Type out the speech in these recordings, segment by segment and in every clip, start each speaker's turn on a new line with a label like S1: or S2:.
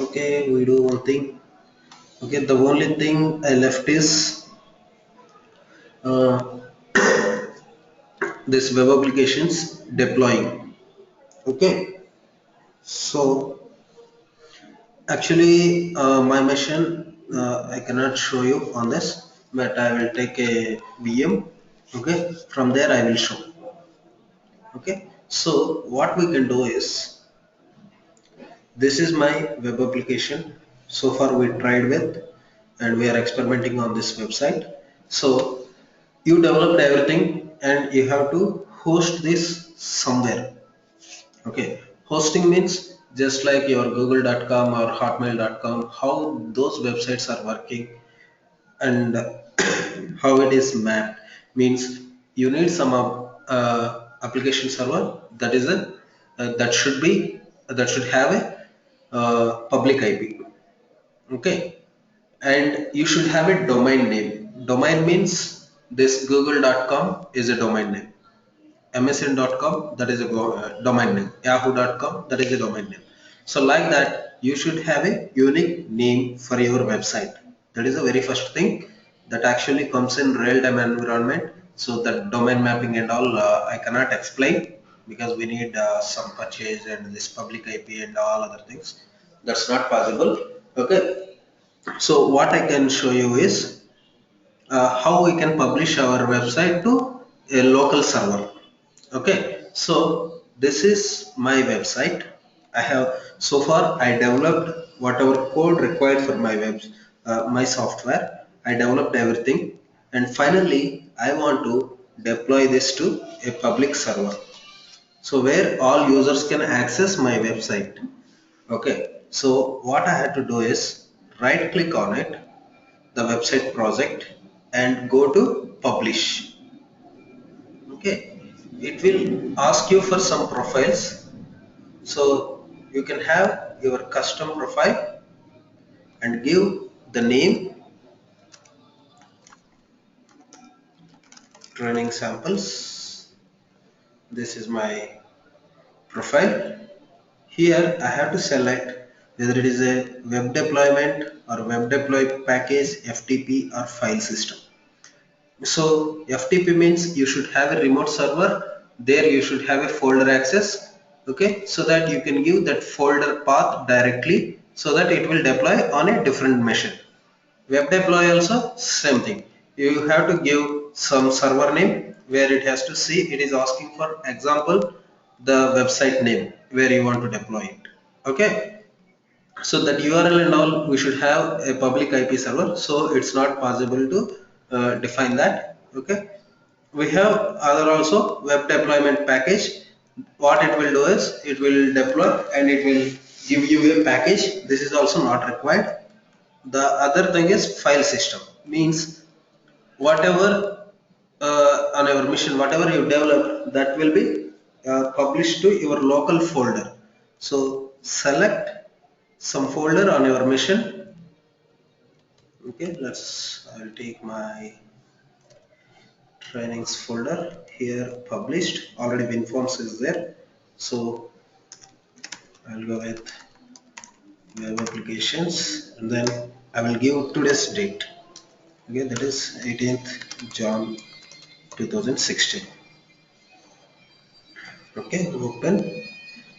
S1: Okay, we do one thing. Okay, the only thing I left is uh, this web applications deploying. Okay, so actually my machine I cannot show you on this, but I will take a VM. Okay, from there I will show. Okay, so what we can do is this is my web application. So far we tried with and we are experimenting on this website. So you developed everything and you have to host this somewhere. Okay, hosting means just like your google.com or hotmail.com, how those websites are working and how it is mapped means you need some application server that is a that should have a public IP. Okay, and you should have a domain name. Domain means this google.com is a domain name, msn.com that is a domain name, yahoo.com that is a domain name. So like that you should have a unique name for your website. That is the very first thing that actually comes in real-time environment. So that domain mapping and all I cannot explain because we need some purchase and this public IP and all other things. That's not possible. Okay, so what I can show you is how we can publish our website to a local server. Okay, so this is my website. I have so far I developed whatever code required for my my software. I developed everything, and finally I want to deploy this to a public server. So where all users can access my website. Okay, so what I had to do is right click on it, the website project, and go to publish. Okay, it will ask you for some profiles, so you can have your custom profile and give the name training samples. This is my profile. Here I have to select whether it is a web deployment or web deploy package, FTP or file system. So FTP means you should have a remote server. There you should have a folder access. Okay, so that you can give that folder path directly so that it will deploy on a different machine. Web deploy also same thing. You have to give some server name where it has to see. It is asking for example the website name where you want to deploy it. Okay, so that URL and all we should have a public IP server, so it's not possible to define that. Okay, we have other also web deployment package. What it will do is it will deploy and it will give you a package. This is also not required. The other thing is file system means whatever on your mission, whatever you develop, that will be published to your local folder. So select some folder on your mission. Okay, I'll take my trainings folder. Here published already WinForms is there, so I'll go with web applications and then I will give today's date. Okay, that is 18th Jan 2016. Okay, open.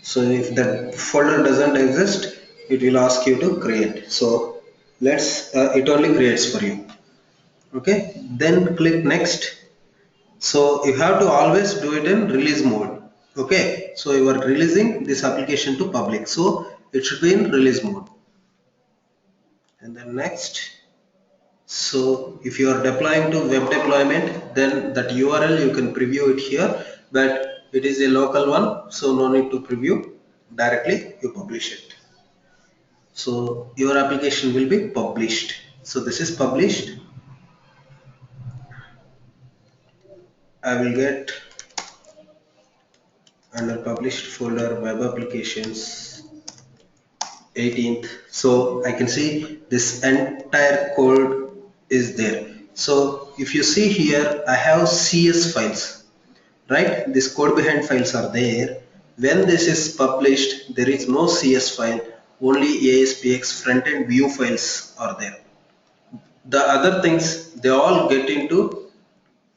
S1: So if that folder doesn't exist, it will ask you to create. So let's it only creates for you. Okay, then click next. So you have to always do it in release mode. Okay, so you are releasing this application to public, so it should be in release mode. And then next. So if you are deploying to web deployment, then that URL you can preview it here, but it is a local one, so no need to preview. Directly you publish it. So your application will be published. So this is published. I will get under published folder web applications 18th. So I can see this entire code is there. So if you see here I have CS files, right? This code behind files are there. When this is published there is no CS file, only ASPX front-end view files are there. The other things, they all get into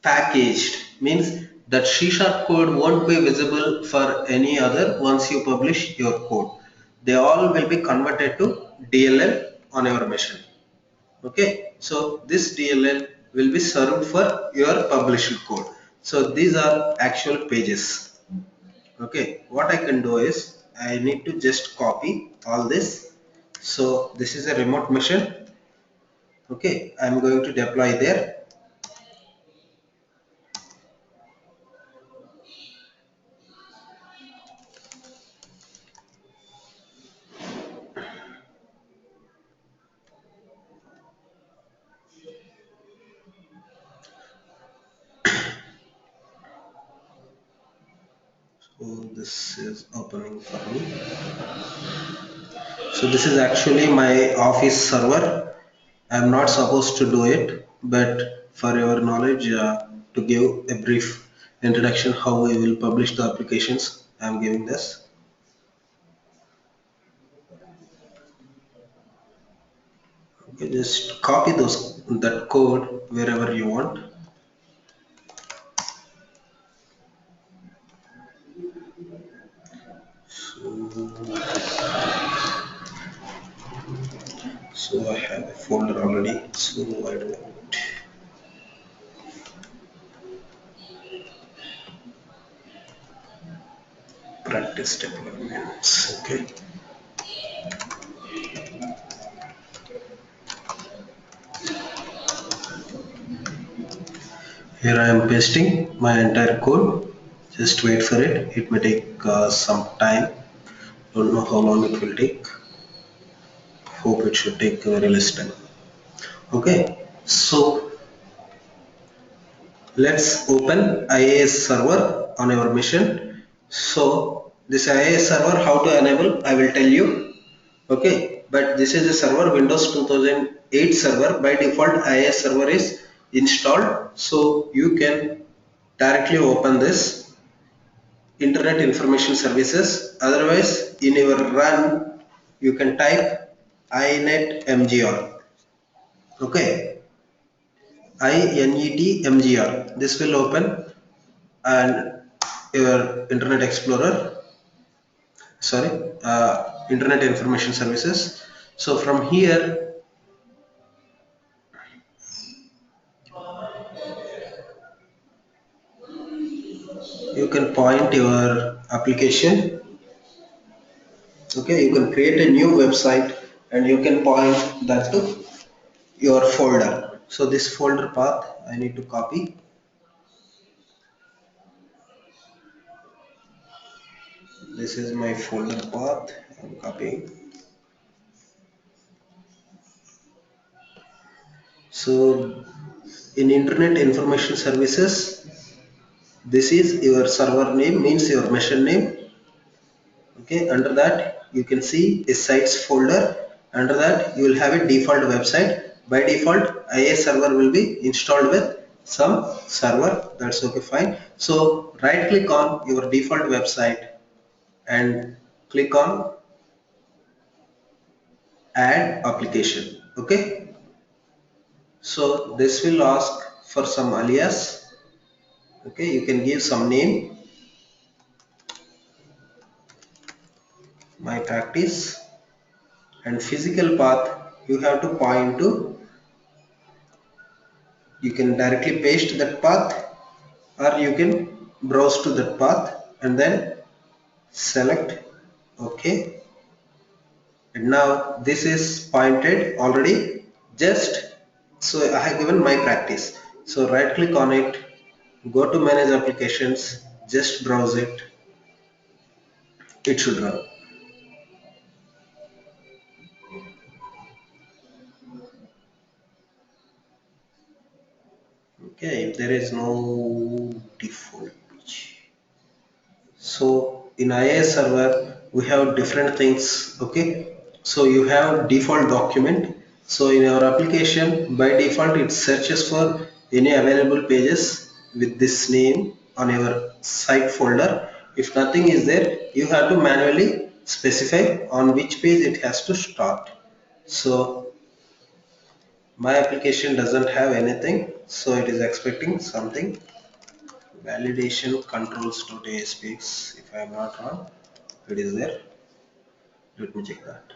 S1: packaged, means that C# code won't be visible for any other once you publish your code. They all will be converted to DLL on your machine. Okay, so this DLL will be served for your published code. So these are actual pages. Okay, what I can do is I need to just copy all this. So this is a remote machine. Okay, I'm going to deploy there. So this is opening for me. So this is actually my office server. I'm not supposed to do it, but for your knowledge, to give a brief introduction how we will publish the applications, I'm giving this. Okay, just copy that code wherever you want. So I have a folder already, so I do it. Practice deployments. Okay. Here I am pasting my entire code. Just wait for it. It may take some time. Don't know how long it will take. Hope it should take very less time. Okay. So let's open IIS server on our machine. So this IIS server, how to enable, I will tell you. Okay, but this is a server, Windows 2008 server. By default IIS server is installed, so you can directly open this Internet Information Services. Otherwise, in your run you can type inet mgr. Okay, inet mgr. This will open and your Internet Explorer, sorry, Internet Information Services. So from here you can point your application. Okay, you can create a new website and you can point that to your folder. So this folder path I need to copy. This is my folder path. I'm copying. So in Internet Information Services, this is your server name, means your machine name. Okay, under that you can see a sites folder. Under that you will have a default website. By default IIS server will be installed with some server. That's okay, fine. So right click on your default website and click on add application. Okay, so this will ask for some alias. Okay, you can give some name, my practice, and physical path you have to point to. You can directly paste that path or you can browse to that path and then select OK. And now this is pointed already, just so I have given my practice. So right click on it, go to manage applications, just browse it, it should run. Okay, there is no default. So in IIS server we have different things. Okay, so you have default document. So in our application by default it searches for any available pages with this name on your site folder. If nothing is there, you have to manually specify on which page it has to start. So my application doesn't have anything, so it is expecting something. Validation controls.aspx, if I am not wrong, it is there. Let me check that.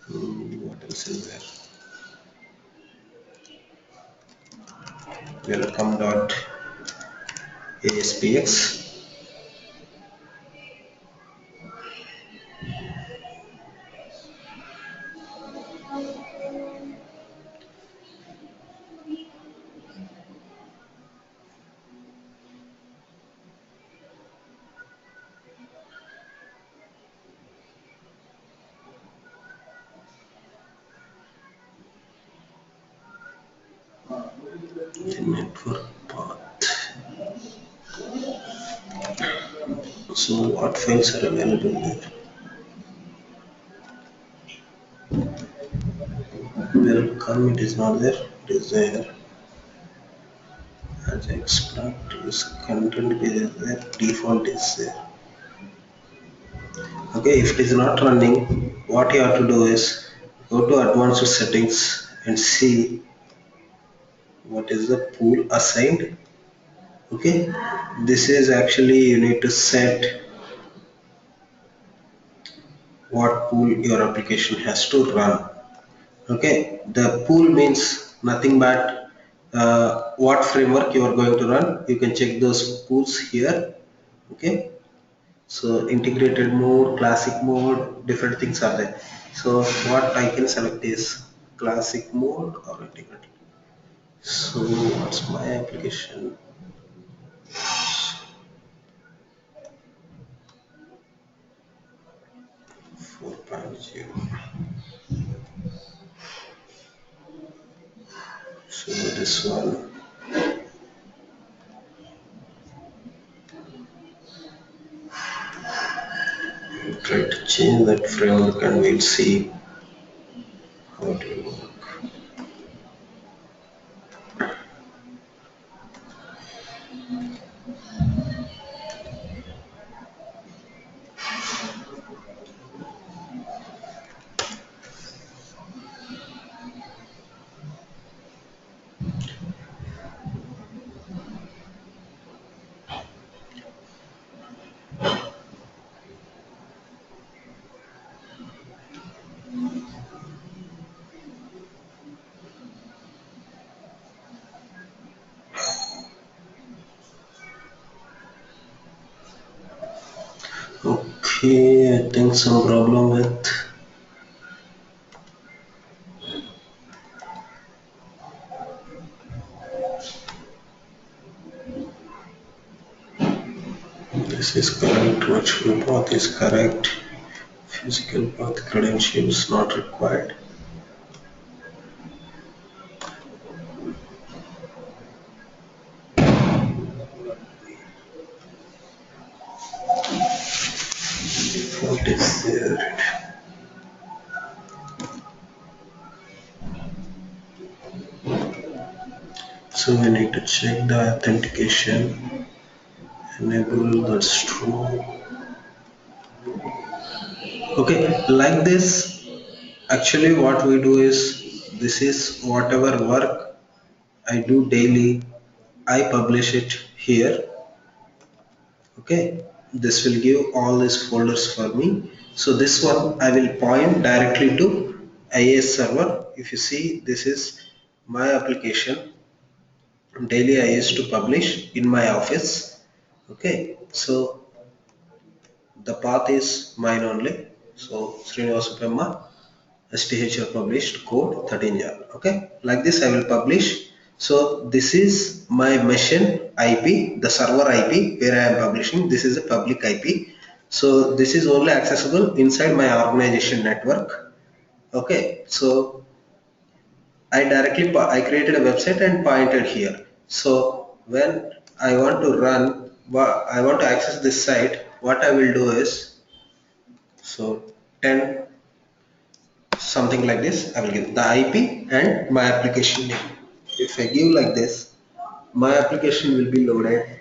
S1: What else is there? Welcome.aspx. The network path. So what files are available there? Welcome, it is not there. It is there. As extract is content is there. Default is there. Okay, if it is not running, what you have to do is go to advanced settings and see what is the pool assigned. Okay, this is actually you need to set what pool your application has to run. Okay, the pool means nothing but what framework you are going to run. You can check those pools here. Okay, so integrated mode, classic mode, different things are there. So what I can select is classic mode or integrated. So what's my application? 4.0. So this one. We'll try to change that framework and we'll see how it will work. Okay, I think some problem with this is correct, virtual path is correct, physical path credentials not required. Default is there. So we need to check the authentication, enable that's true. Okay, like this, actually what we do is, this is whatever work I do daily, I publish it here. Okay, this will give all these folders for me. So this one I will point directly to IIS server. If you see, this is my application. Daily I used to publish in my office. Okay, so the path is mine only. So Srinivasa Brahma STHR published code 13 jar. Okay, like this I will publish. So this is my machine IP, the server IP where I am publishing. This is a public IP. So this is only accessible inside my organization network. Okay, so I created a website and pointed here. So when I want to run, I want to access this site, what I will do is, so 10 something like this, I will give the IP and my application name. If I give like this, my application will be loaded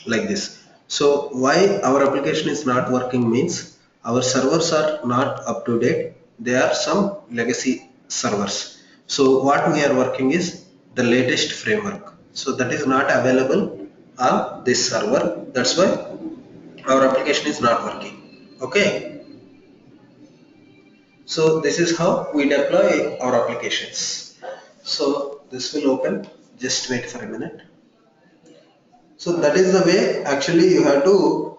S1: like this. So why our application is not working means our servers are not up to date. There are some legacy servers. So what we are working is the latest framework. So that is not available on this server. That's why our application is not working. Okay. So this is how we deploy our applications. So this will open. Just wait for a minute. So that is the way actually you have to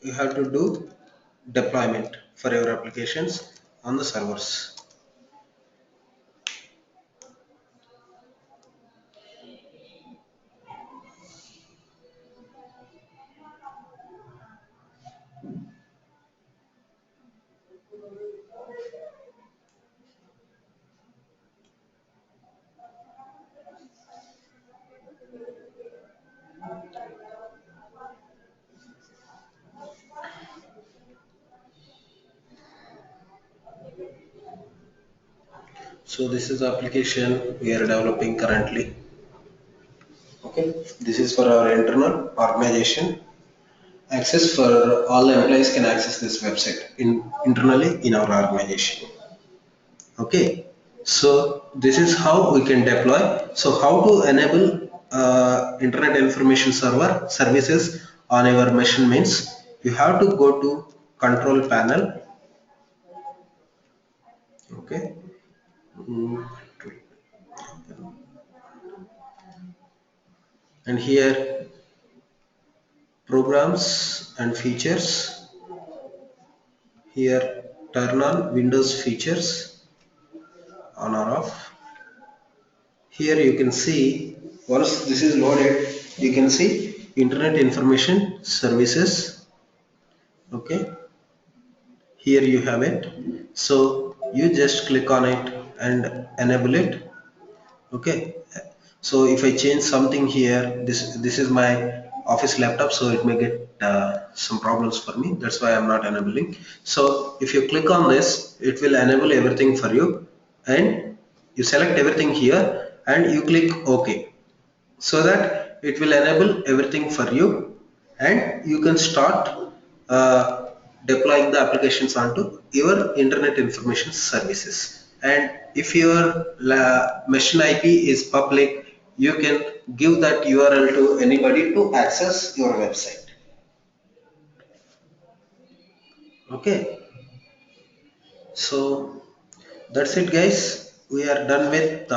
S1: do deployment for your applications on the servers. So this is the application we are developing currently. Okay, this is for our internal organization access. For all the employees can access this website internally in our organization. Okay, so this is how we can deploy. So how to enable internet information server services on your machine means you have to go to control panel. Okay. Mm, and here programs and features. Here turn on Windows features on or off. Here you can see once this is loaded, you can see Internet Information Services. Okay, here you have it. So you just click on it and enable it. Okay, so if I change something here, this is my office laptop, so it may get some problems for me. That's why I'm not enabling. So if you click on this, it will enable everything for you, and you select everything here and you click OK, so that it will enable everything for you, and you can start uh, deploying the applications onto your internet information services. And if your machine IP is public, you can give that URL to anybody to access your website. Okay, so that's it guys, we are done with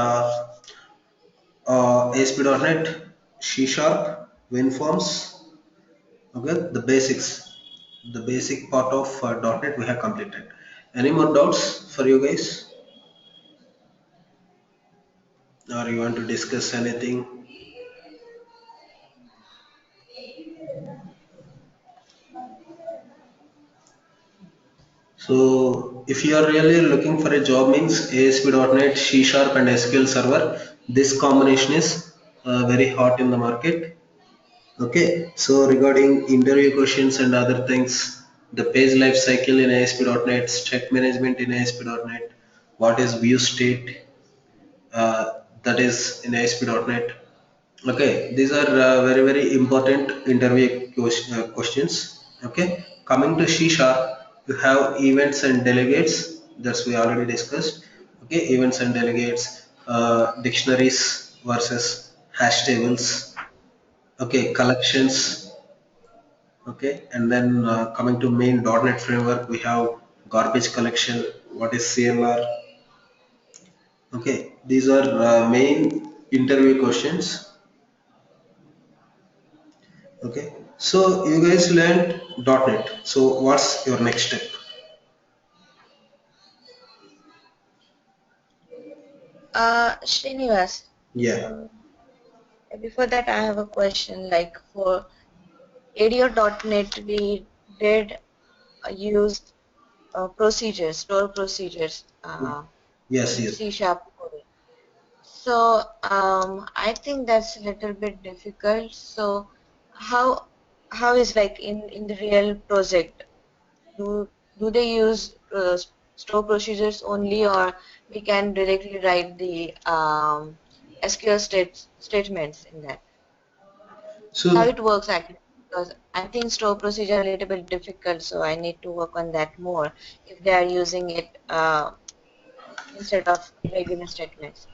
S1: ASP.NET, C Sharp, WinForms. Okay, the basic part of .NET we have completed. Any more doubts for you guys, or you want to discuss anything? So if you are really looking for a job means ASP.NET, C Sharp and SQL Server, this combination is very hot in the market. Okay, so regarding interview questions and other things, the page life cycle in ASP.NET, state management in ASP.NET, what is view state, that is in ASP.NET. Okay, these are very important interview questions. Okay, coming to C Sharp, you have events and delegates. That's we already discussed. Okay, events and delegates, dictionaries versus hash tables. Okay, collections. Okay, and then coming to main .NET framework, we have garbage collection. What is CLR? Okay, these are main interview questions. Okay, so you guys learned .NET. So what's your next step?
S2: Srinivas,
S1: Yeah.
S2: uh, before that I have a question. Like for ADO.NET, we did use procedures, store procedures
S1: Yes,
S2: in
S1: yes.
S2: C Sharp coding. So I think that's a little bit difficult. So how how is like in the real project? Do do they use store procedures only, or we can directly write the SQL statements in that. How
S1: So
S2: it works actually, because I think store procedure a little bit difficult, so I need to work on that more if they are using it instead of regular statements.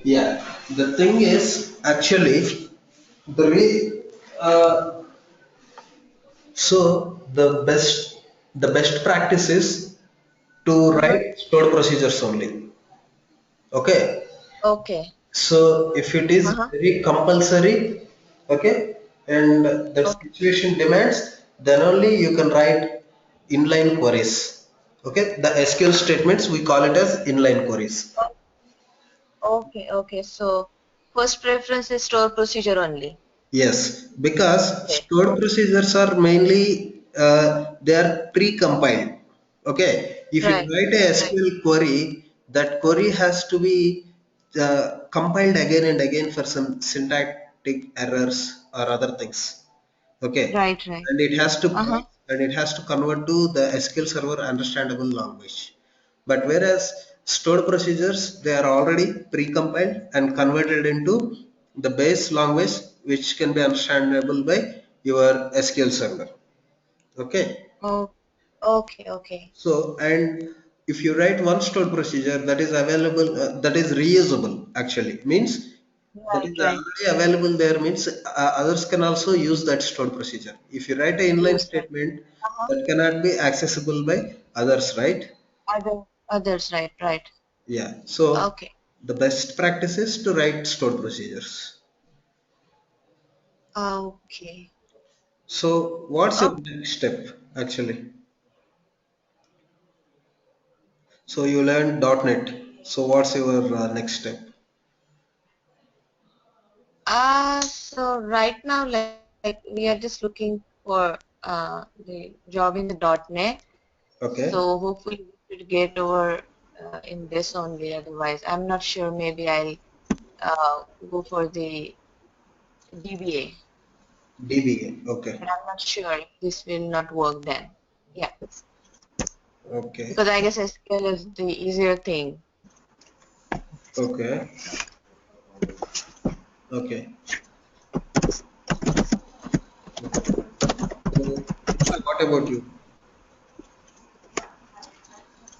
S1: yeah, the thing is actually the way the best practice is to
S2: Uh-huh.
S1: write stored procedures only. Okay.
S2: Okay.
S1: So if it is
S2: Uh-huh.
S1: very compulsory, okay, and that
S2: Okay.
S1: situation demands, then only you can write inline queries. Okay, the SQL statements we call it as inline queries.
S2: Okay. Okay. So first preference is store procedure only.
S1: Yes, because
S2: Okay.
S1: stored procedures are mainly they are pre-compiled. Okay, if you
S2: Right.
S1: write a
S2: Right.
S1: SQL query, that query has to be compiled again and again for some syntactic errors or other things. Okay,
S2: Right. Right.
S1: and
S2: Uh-huh.
S1: it has to convert to the SQL Server understandable language. But whereas stored procedures, they are already pre-compiled and converted into the base language, which can be understandable by your SQL Server. Okay.
S2: Oh. Okay. Okay.
S1: So, and if you write one stored procedure that is available, that is reusable actually, means that
S2: Right.
S1: is
S2: Right.
S1: already available there, means others can also use that stored procedure. If you write an inline
S2: Use that.
S1: statement,
S2: Uh-huh.
S1: that cannot be accessible by others, right?
S2: Others. Right. Right.
S1: Yeah. So
S2: Okay.
S1: the best practice is to write stored procedures.
S2: Okay.
S1: So what's your
S2: Okay.
S1: next step actually? So you learned .NET. So what's your next step?
S2: So right now, like we are just looking for the job in the .NET.
S1: Okay.
S2: So hopefully we should get over in this only. Otherwise, I'm not sure. Maybe I'll go for the DBA,
S1: DBA. Okay.
S2: but I'm not sure if this will not work then. Yeah,
S1: Okay.
S2: because I guess SQL is the easier thing.
S1: Okay. Okay. So, what about you?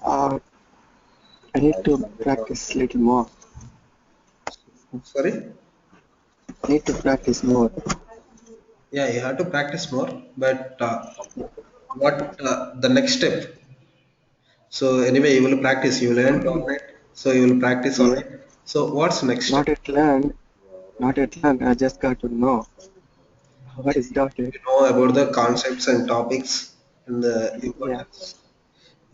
S3: Uh, I need to practice little more.
S1: Sorry?
S3: I need to practice more.
S1: Yeah, you have to practice more. But what the next step? So anyway, you will practice. You learn .NET, so you will practice on
S3: Yeah,
S1: it. So what's next step?
S3: not yet learned. Not yet learned. I just got to know what
S1: Okay,
S3: is .NET.
S1: you know about the concepts and topics in the
S3: Yeah,
S1: importance.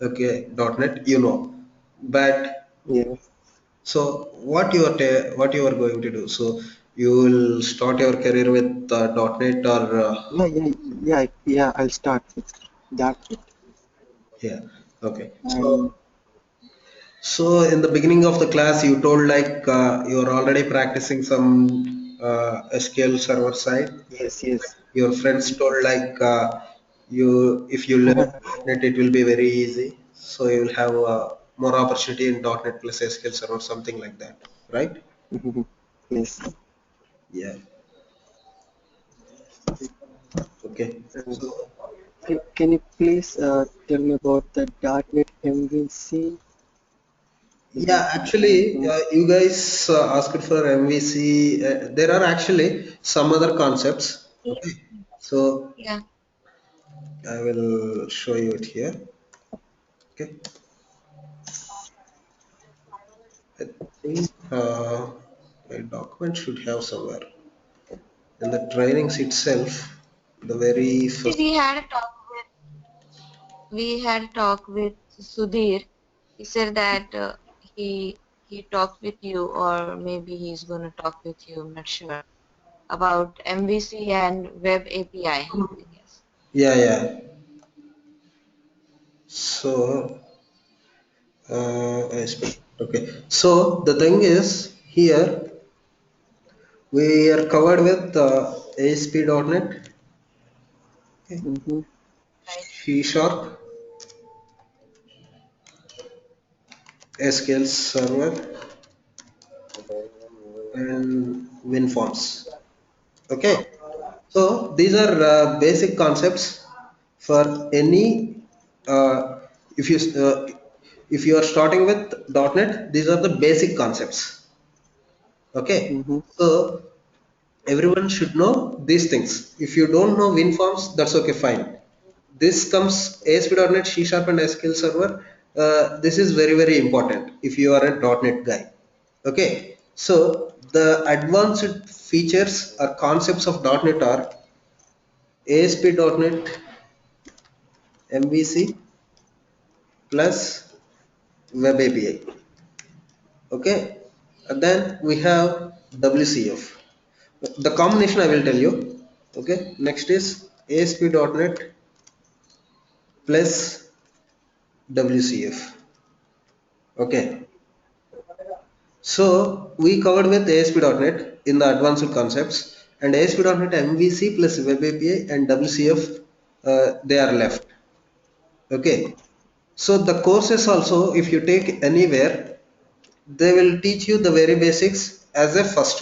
S1: Okay, .NET, you know. But
S3: yeah,
S1: so what you are going to do? So you will start your career with .NET or
S3: yeah. I'll start with .NET.
S1: yeah. Okay.
S3: And
S1: So in the beginning of the class, you told like you are already practicing some SQL server side.
S3: yes, yes.
S1: Your friends told like you if you learn .NET, it will be very easy. So you will have more opportunity in .NET plus SQL server, something like that, right?
S3: Yes.
S1: Yeah. Okay.
S3: And
S1: So
S3: can you please tell me about the .NET MVC? Is
S1: yeah,
S3: it
S1: actually,
S3: something?
S1: you guys asked for MVC. There are actually some other concepts.
S2: Yeah.
S1: Okay. So
S2: Yeah.
S1: I will show you it here. Okay. I think my document should have somewhere in the trainings itself. The very
S2: See,
S1: first.
S2: we had a talk with Sudhir. He said that he talked with you, or maybe he's going to talk with you. I'm not sure about MVC and Web API. I guess.
S1: Yeah, yeah. So okay. So the thing is here we are covered with ASP.NET, okay,
S3: Mm-hmm.
S2: Right.
S1: C Sharp, SQL Server, and WinForms. Okay, so these are basic concepts for any uh, if you uh, if you are starting with .NET, these are the basic concepts. Okay,
S3: Mm-hmm.
S1: so everyone should know these things. If you don't know WinForms, that's okay, fine. This comes ASP.NET, C Sharp, and SQL Server. This is very, very important if you are a .NET guy. Okay, so the advanced features or concepts of .NET are ASP.NET MVC plus Web API. Okay, and then we have WCF. The combination I will tell you. Okay, next is ASP.NET plus WCF. Okay, so we covered with ASP.NET in the advanced concepts, and ASP.NET MVC plus Web API and WCF, they are left. Okay, so the courses also, if you take anywhere, they will teach you the very basics as a first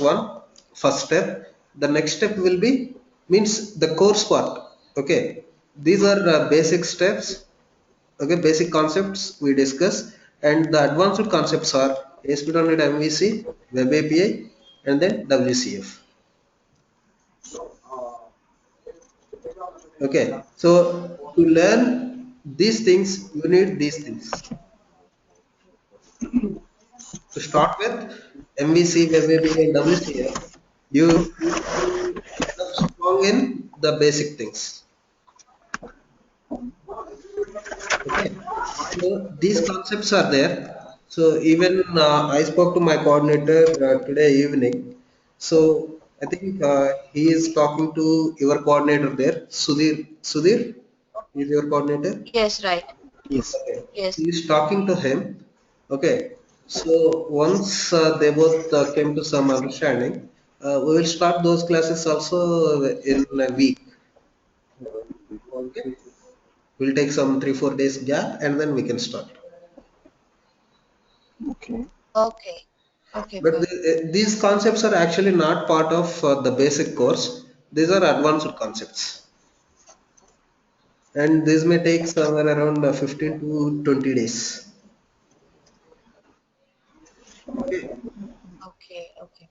S1: step. The next step will be means the course part. Okay, these are basic steps. Okay, basic concepts we discuss, and the advanced concepts are ASP.NET MVC, Web API, and then WCF. Okay, so to learn these things, you need these things. To start with MVC, Web API, and WCF, you need to be enough strong in the basic things. Okay, so these concepts are there. So even I spoke to my coordinator today evening. So I think he is talking to your coordinator there, Sudhir. Sudhir is your coordinator.
S2: Yes, right.
S3: Yes.
S1: Okay, he
S2: Yes.
S1: is talking to him. Okay, so once they both came to some understanding, we will start those classes also in a week. Okay, we'll take some 3 4 days gap and then we can start.
S3: Okay.
S2: Okay. Okay,
S1: But
S2: fine.
S1: these concepts are actually not part of the basic course. These are advanced concepts, and this may take somewhere around 15 to 20 days. Okay,
S2: Okay, okay.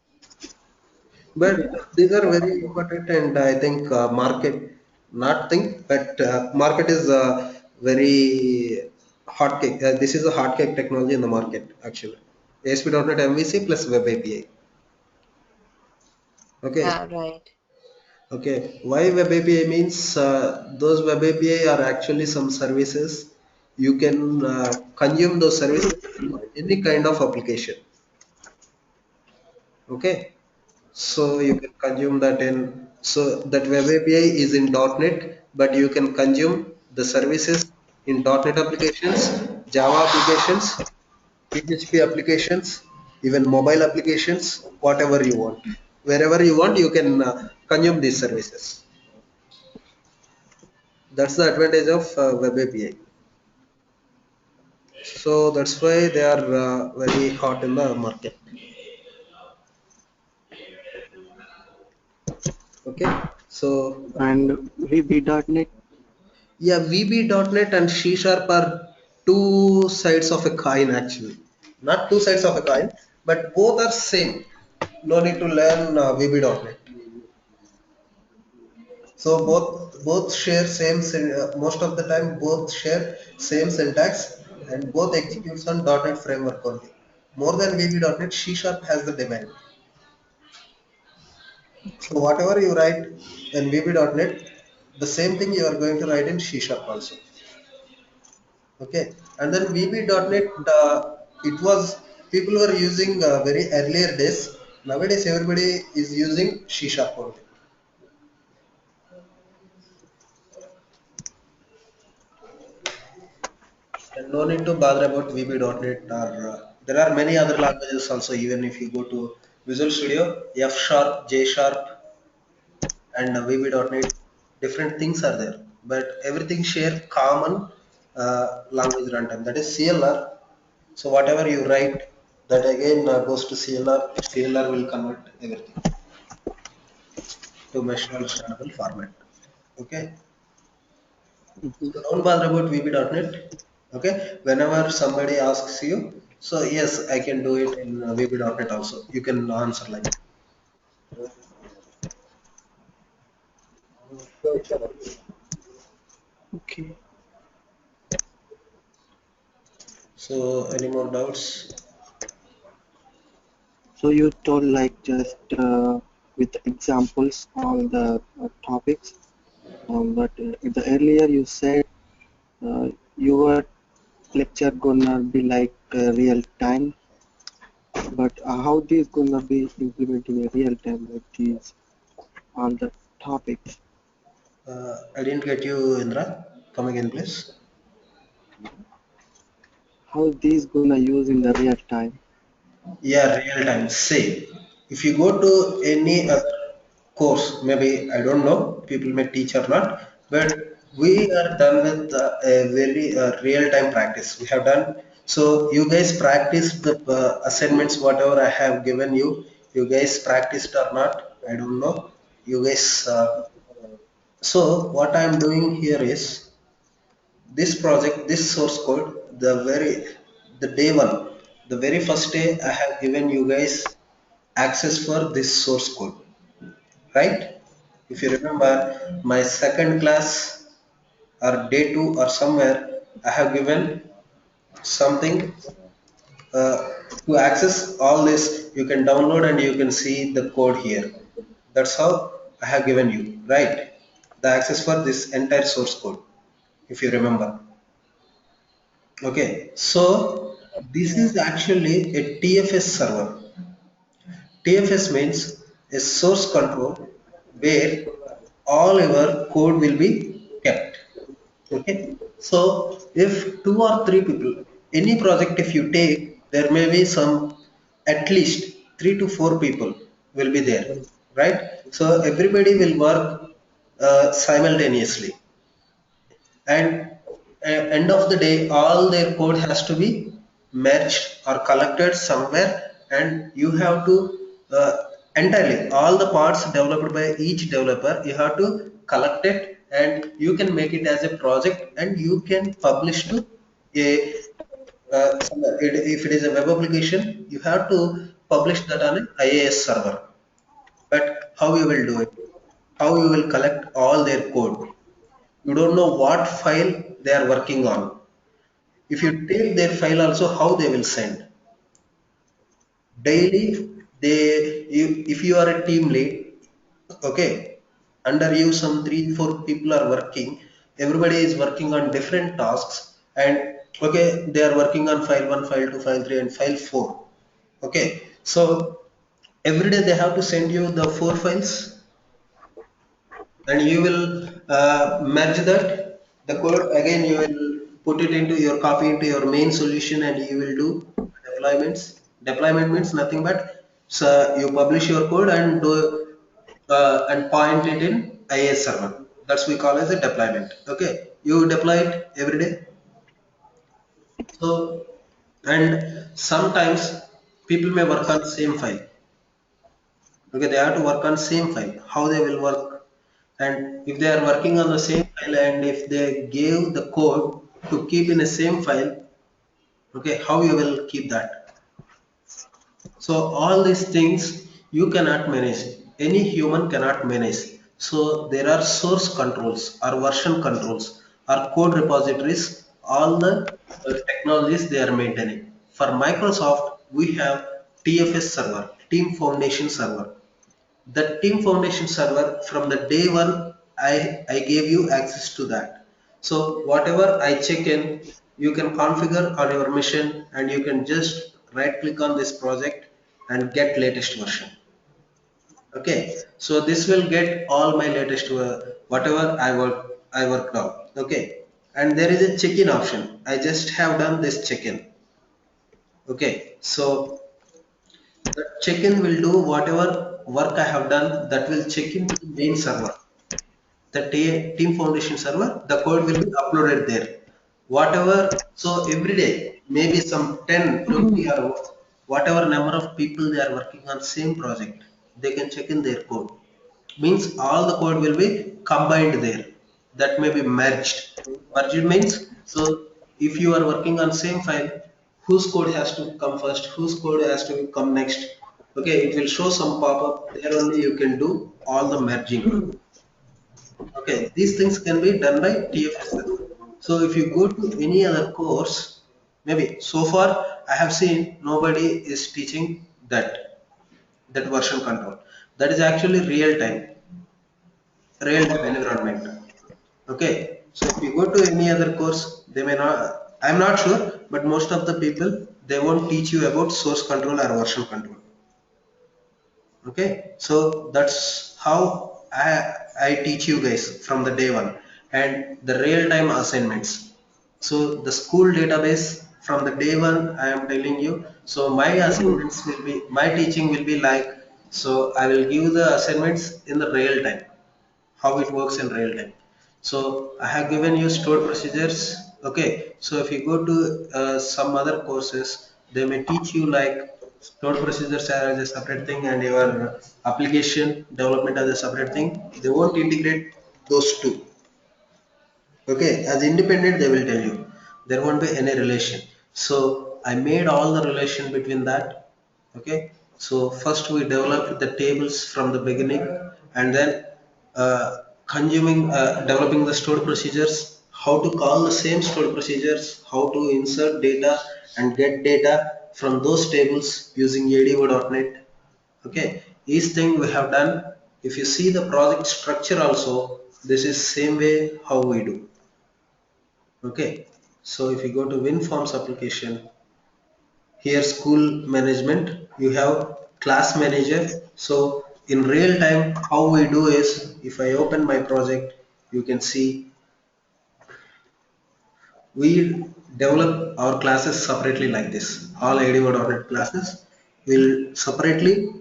S1: but these are very important, and I think market, not think, but market is very hot cake. This is a hot cake technology in the market actually. ASP.NET MVC plus Web API. Okay.
S2: Yeah, right.
S1: Okay, why web API means those web API are actually some services. You can consume those services in any kind of application. Okay, so you can consume that in, so that web API is in .NET, but you can consume the services in .NET applications, Java applications, PHP applications, even mobile applications, whatever you want. Wherever you want, you can consume these services. That's the advantage of web API. So that's why they are very hot in the market. Okay. So
S3: And VB.NET.
S1: yeah, VB.NET and C Sharp are two sides of a coin actually. Not two sides of a coin, but both are same. No need to learn VB.NET. So both share most of the time both share same syntax and both executes on .NET framework only. More than VB.NET, C Sharp has the demand. So whatever you write in VB.NET, the same thing you are going to write in C Sharp also. Okay, and then VB.NET, it was people were using very earlier days. Nowadays, everybody is using C Sharp only. And no need to bother about VB.NET or there are many other languages also. Even if you go to Visual Studio, F Sharp, J Sharp, and VB.NET, different things are there, but everything share common language runtime, that is CLR. So whatever you write, That again goes to CLR. CLR will convert everything to mesh understandable format. Okay.
S3: Mhm.
S1: So don't bother about VB.NET. Okay. Whenever somebody asks you, so yes, I can do it in VB.NET also. You can answer like.
S3: Okay.
S1: So any more doubts?
S3: So you told like just with examples all the topics, but the earlier you said your lecture gonna be like real time, but how this gonna be implementing in real time like these all the topics?
S1: I didn't get you, Indra. Come again, please.
S3: How these gonna use in the real time?
S1: Yeah, real time. Say, if you go to any other course, maybe I don't know, people may teach or not, but we are done with a very real time practice. We have done. So you guys practice the assignments, whatever I have given you. You guys practiced or not? I don't know. You guys. So what I am doing here is this project, this source code, the day one, the very first day I have given you guys access for this source code, right? If you remember my second class or day two or somewhere, I have given something uh, to access all this. You can download and you can see the code here. That's how I have given you, right? The access for this entire source code, if you remember. Okay, so this
S2: Yeah.
S1: is actually a TFS server. TFS means a source control where all your code will be kept. Okay, so if two or three people, any project if you take, there may be some at least 3 to 4 people will be there, right? So everybody will work simultaneously, and end of the day all their code has to be merged or collected somewhere, and you have to uh, entirely all the parts developed by each developer you have to collect it, and you can make it as a project and you can publish to a if it is a web application you have to publish that on an IAS server. But how you will do it, how you will collect all their code, you don't know what file they are working on. If you take their file also, how they will send daily. If you are a team lead, okay, under you some 3 4 people are working, everybody is working on different tasks, and okay, they are working on file 1, file 2, file 3 and file 4. Okay, so every day they have to send you the 4 files, and you will merge that the code again, you will put it into your copy into your main solution, and you will do deployments. Deployment means nothing but, so you publish your code and do and point it in IAS server. That's we call as a deployment. Okay, you deploy it every day. So, and sometimes people may work on same file. Okay, they have to work on same file. How they will work? And if they are working on the same file, and if they gave the code to keep in the same file, okay, how you will keep that? So all these things you cannot manage. Any human cannot manage. So there are source controls or version controls or code repositories, all the technologies they are maintaining. For Microsoft, we have TFS server, Team Foundation server. The team foundation server, from the day one, I gave you access to that. So whatever I check in, you can configure on your machine, and you can just right click on this project and get latest version. Okay, so this will get all my latest whatever I worked out. Okay, and there is a check-in option. I just have done this check-in. Okay, so the check-in will do whatever work I have done, that will check into the main server, the team foundation server. The code will be uploaded there. Whatever, so every day, maybe some 10, 20 or whatever number of people they are working on same project, they can check in their code. Means all the code will be combined there. That may be merged. Merged means, so if you are working on same file, whose code has to come first, whose code has to come next. Okay, it will show some pop-up there, only you can do all the merging. Okay, these things can be done by TFSS. So if you go to any other course, maybe so far I have seen nobody is teaching that version control. That is actually real time environment. Okay, so if you go to any other course, they may not. I'm not sure, but most of the people they won't teach you about source control or version control. Okay, so that's how I teach you guys from the day one, and the real time assignments. So the school database from the day one I am telling you. So my assignments will be, my teaching will be like, so I will give the assignments in the real time, how it works in real time. So I have given you stored procedures. Okay, so if you go to some other courses, they may teach you like stored procedures as a separate thing and your application development as a separate thing. They won't integrate those two. Okay, as independent they will tell you. There won't be any relation. So I made all the relation between that. Okay, so first we developed the tables from the beginning, and then developing the stored procedures, how to call the same stored procedures, how to insert data and get data from those tables using ADO.NET. Okay, each thing we have done. If you see the project structure also, this is same way how we do. Okay, so if you go to WinForms application, here school management, you have class manager. So in real time how we do is, if I open my project, you can see we develop our classes separately like this. All ADO.NET classes will separately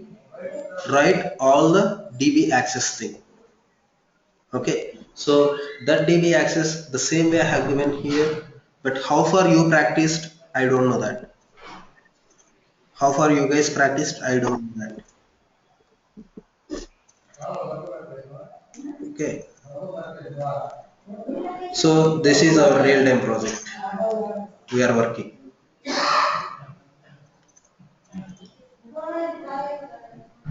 S1: write all the DB access thing. Okay, so that DB access the same way I have given here, but how far you practiced, I don't know that. How far you guys practiced, I don't know that. Okay, so this is our real-time project. We are working.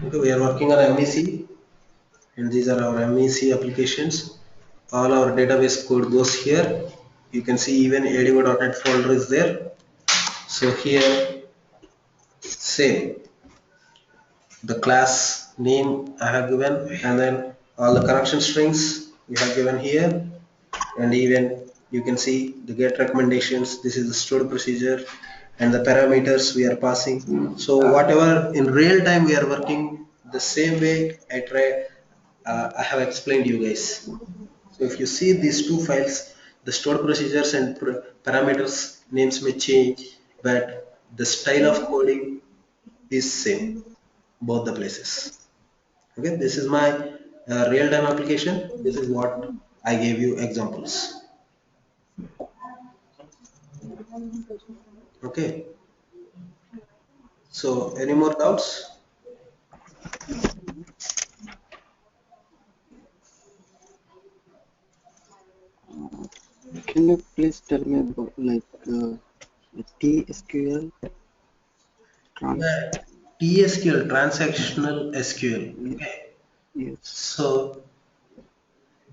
S1: Okay, we are working on MEC, and these are our MEC applications. All our database code goes here. You can see even ADO.NET folder is there. So here, same. The class name I have given, and then all the connection strings we have given here, and even you can see the get recommendations. This is the stored procedure and the parameters we are passing. So whatever in real time we are working the same way I have explained you guys. So if you see these two files, the stored procedures and parameters names may change, but the style of coding is same both the places. Okay, this is my real-time application. This is what I gave you examples. Okay, so any more doubts?
S3: Can you please tell me about like the TSQL trans?
S1: Yeah, TSQL, transactional SQL. Okay,
S3: Yes.
S1: so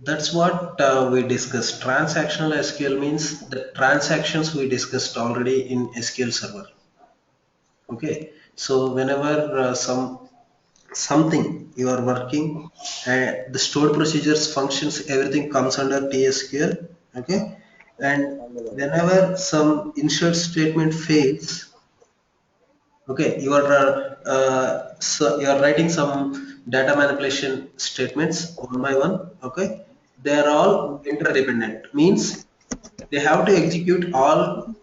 S1: that's what we discussed. Transactional SQL means the transactions we discussed already in SQL Server. Okay, so whenever something you are working, the stored procedures, functions, everything comes under TSQL. Okay, and whenever some insert statement fails, okay, you are writing some data manipulation statements one by one. Okay, they are all interdependent, means they have to execute all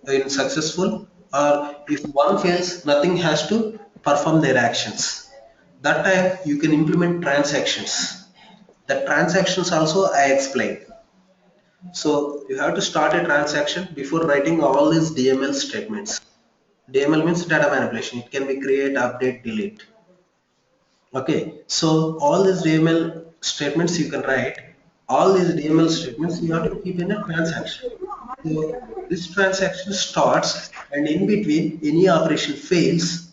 S1: in successful, or if one fails, nothing has to perform their actions. That time you can implement transactions. The transactions also I explained. So you have to start a transaction before writing all these DML statements. DML means data manipulation. It can be create, update, delete. Okay, so all these DML statements you can write. All these DML statements you have to keep in a transaction. So this transaction starts, and in between any operation fails.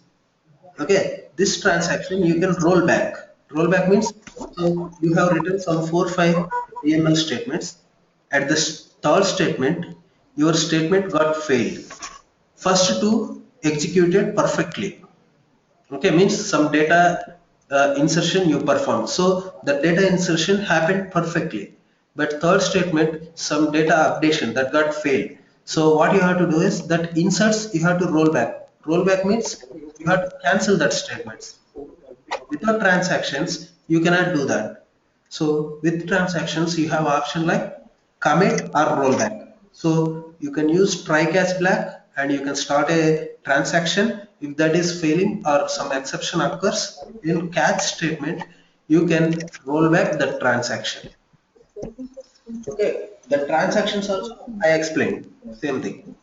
S1: Okay, this transaction you can roll back. Roll back means, so you have written some 4 5 DML statements. At the third statement, your statement got failed. First two executed perfectly. Okay, means some data insertion you performed. So the data insertion happened perfectly. But third statement, some data updation that got failed. So what you have to do is that inserts you have to roll back. Roll back means you have to cancel that statements. Without transactions, you cannot do that. So with transactions, you have option like commit or rollback. So you can use try catch black and you can start a transaction. If that is failing or some exception occurs in catch statement, you can roll back the transaction. Okay, the transactions also I explained same thing.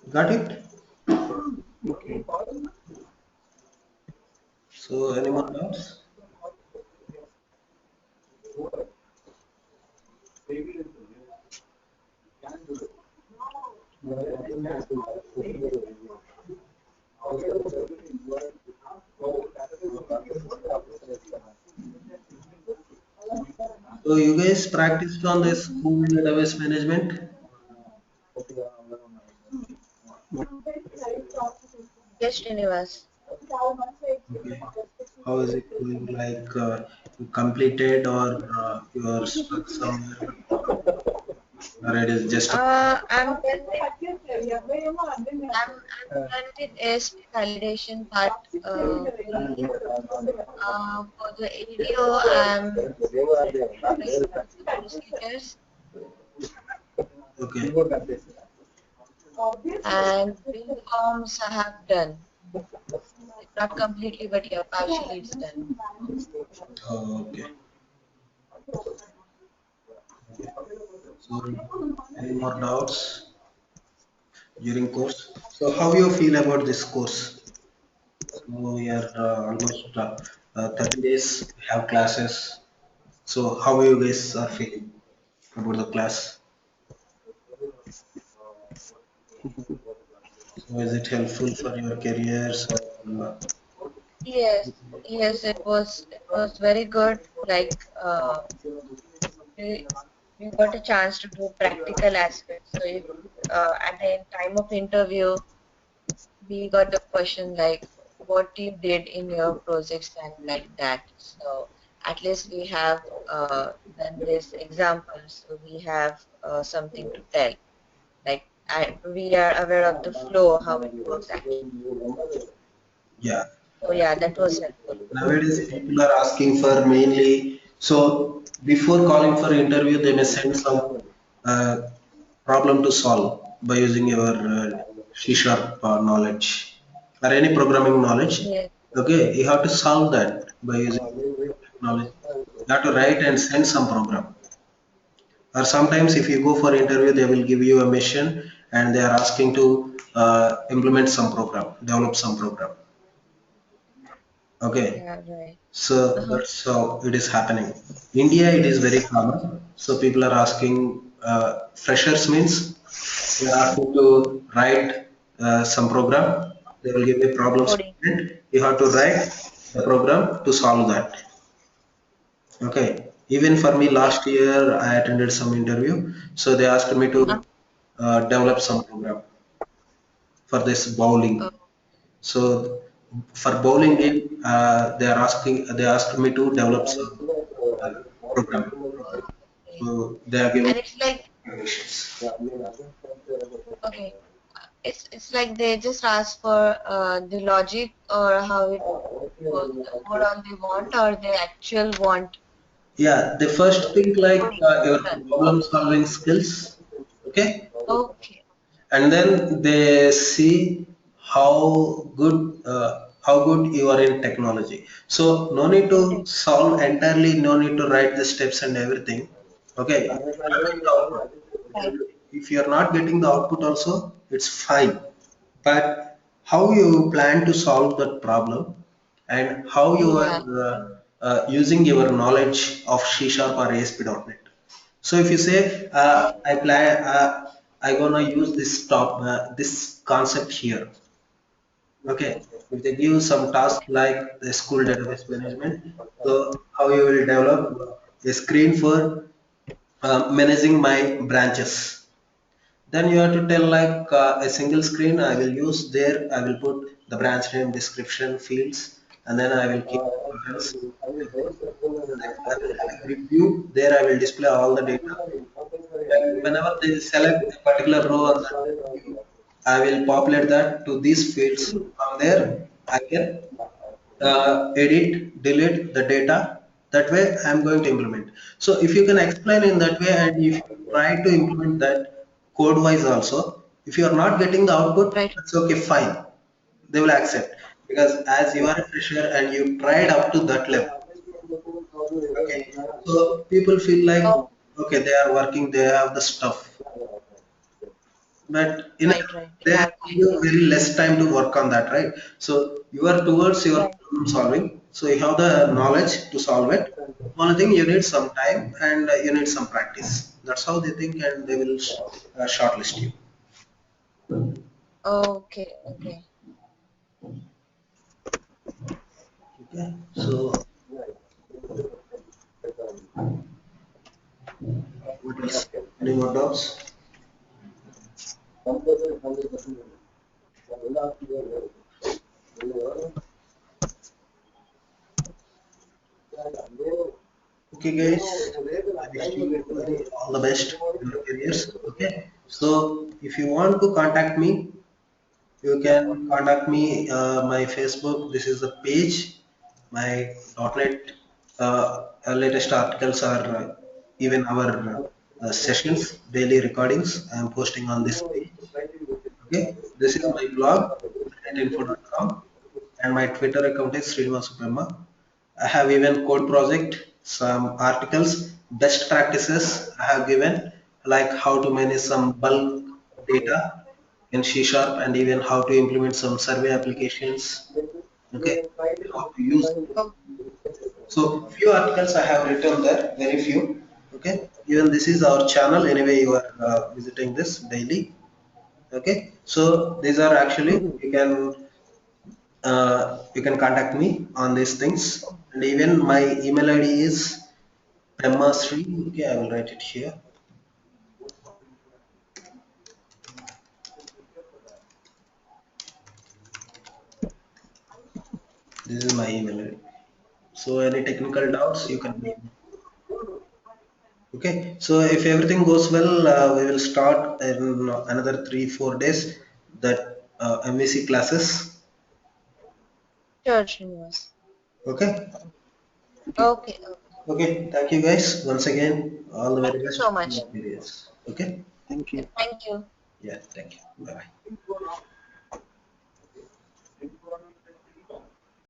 S1: Got it?
S3: Okay.
S1: So any more doubts? So you guys practiced on this school database management?
S3: But
S2: Yes, Srinivas.
S1: Okay. How is it going? Like you completed or you are stuck somewhere, or it is just a
S2: I'm done with I'm done with ASP validation part. For the ADO, I'm following the procedures,
S1: okay?
S2: and bill forms I have done. Not completely, but yeah, partially it's done.
S1: Oh, okay. Okay. So any more doubts during course? So how you feel about this course? So we are almost 30 days. We have classes. So how you guys are feeling about the class? So is it helpful for your careers? Or,
S2: Yes, yes, it was very good. Like we we got a chance to do practical aspects. So if at the time of interview, we got the question like what you did in your projects and like that. So at least we have done this example, so we have something to tell. Like we are aware of the flow, how it works actually.
S1: yeah.
S2: So yeah, that was helpful.
S1: Nowadays, people are asking for mainly, so before calling for interview, they may send some uh, problem to solve by using your C sharp knowledge or any programming knowledge.
S2: Yes,
S1: Okay, you have to solve that by using knowledge. You have to write and send some program. Or sometimes, if you go for interview, they will give you a mission and they are asking to implement some program, develop some program. Okay,
S2: yeah, right.
S1: so
S2: Uh-huh.
S1: that's how it is happening. India, it is very common. So people are asking, freshers means they are asking to write some program. They will give a problem
S2: Coding.
S1: statement. You have to write the program to solve that. Okay. Even for me, last year I attended some interview. So they asked me
S2: Uh,
S1: to develop some program for this
S2: uh,
S1: bowling. So for bowling game, they asked me to develop some uh, program.
S2: okay.
S1: So they are giving
S2: And it's like
S1: conditions.
S2: okay, it's like they just ask for the logic or how it works, the overall they want or they actual want
S1: Yeah, they first think like
S2: coding
S1: your
S2: done.
S1: problem solving skills. Okay,
S2: Okay,
S1: and then they see how good you are in technology. So no need to
S2: indeed.
S1: solve entirely, no need to write the steps and everything. Okay, you have to write down.
S2: Right.
S1: if you're not getting the output also, it's fine. But how you plan to solve that problem and how you are
S2: Yeah.
S1: using your knowledge of C Sharp or ASP.NET. So if you say I gonna use this concept here. Okay, if they give some task like the school database management, so how you will develop a screen for managing my branches. Then you have to tell like a single screen I will use there. I will put the branch name, description, fields, and then I will keep buttons. Then I will have a grid view. There I will display all the data. And whenever they select a particular row on that view, I will populate that to these fields. From there, I can edit, delete the data. That way, I'm going to implement. So if you can explain in that way, and if you try to implement that code-wise also, if you are not getting the output,
S2: Right.
S1: that's okay, fine. They will accept because as you are a fresher and you tried up to that level. Okay, so people feel like
S2: Oh,
S1: okay, they are working, they have the stuff, but in a,
S2: right, right.
S1: they
S2: Yeah,
S1: have very less time to work on that, right? So you are towards your
S2: right.
S1: problem solving, so you have the knowledge to solve it. Only thing you need some time and you need some practice. That's how they think, and they will shortlist you.
S2: Okay, okay.
S1: Okay, so what else? Any more doubts? Okay, guys, I wish you all the best in your careers. Okay, so if you want to contact me, you can contact me my Facebook. This is the page. My .NET latest articles are even our sessions, daily recordings. I am posting on this page. Okay, this is my blog, netinfo.com, and my Twitter account is Srinivasupemma. I have even code project, some articles, best practices I have given, like how to manage some bulk data in C Sharp and even how to implement some survey applications. Okay, how to use.
S2: Oh,
S1: So few articles I have written there, very few. Okay, even this is our channel. Anyway, you are visiting this daily. Okay, so these are actually you can contact me on these things, and even my email ID is Brahmasri. Okay, I will write it here. This is my email ID. So any technical doubts, you can make. Okay, so if everything goes well, we will start in another 3 4 days that MVC classes.
S2: sure, Srinivas.
S1: Okay,
S2: Okay, okay.
S1: okay. Thank you guys once again. All the
S2: Thank
S1: very
S2: you
S1: best
S2: so
S1: in
S2: much.
S1: your periods. Okay,
S3: Thank
S2: Yeah,
S3: you.
S2: thank you.
S1: yeah. Thank you. Bye bye.